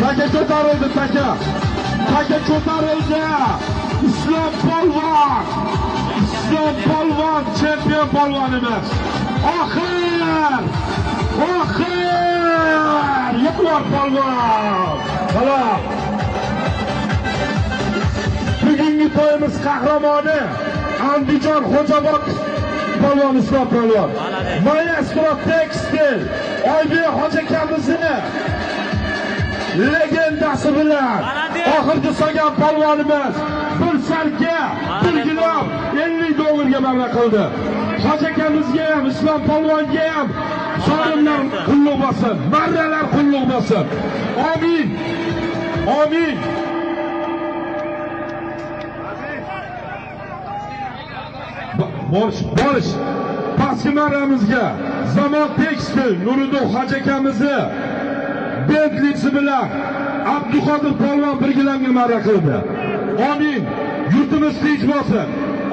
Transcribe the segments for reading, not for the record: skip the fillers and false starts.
Taka ko'tarildi, taka. Taka ko'tarildi. Islom polvon. Islom polvon chempion polvonimiz. Oxir. Yiqilor polvon. Xo'p. Bugungi to'yimiz qahramoni Andijon Xo'jobod polvon Islom polvon. Maestro Tekstil Oybek hoji akamizni legendasi bilan oxirgi solgan polvonimiz bir salga 1 kilo 50 dollarga marra qildi. Hoji akamizga ham, Islom polvonga ham sovrinlar qulluq bo'lsin, marralar qulluq bo'lsin. Amin. Amin. Borish. Pastki marramizga Zamon Tekstil Nuriddin hoji akamizni Bentlisi bilan Abduqodir polvon birgilamga marra qildi. Amin. Yurtimiz tinch bo'lsin.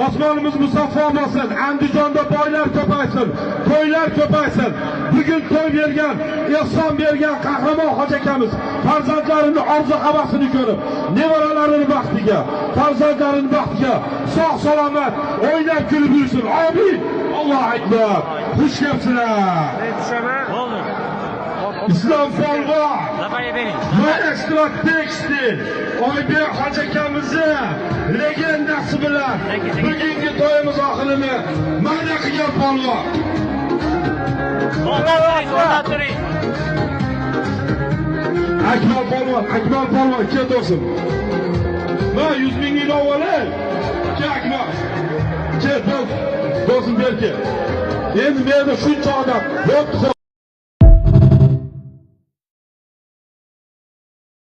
Osmonimiz musaffo bo'lsin. Andijonda boylar ko'paysin, to'ylar ko'paysin. Bugun to'y bergan, ehson bergan qahramon hoji akamiz farzandlarini orzu havasini ko'rib, nevaralarini baxtiga, farzandlarini baxtiga sog' salomat o'ynab kulib yursin. Amin. Allohu akbar. Xush kelibsizlar. Islom polvon. Maestro Tekstil Oybek hoji akamizni legendasi bilan bugungi to'yimiz oxirini mana qilgan polvon. Akmal polvon kel do'stim. Ma 100 ming olay. Kel Akmal. Kel do'stim berke. Endi menda shuncha odam bo'pti.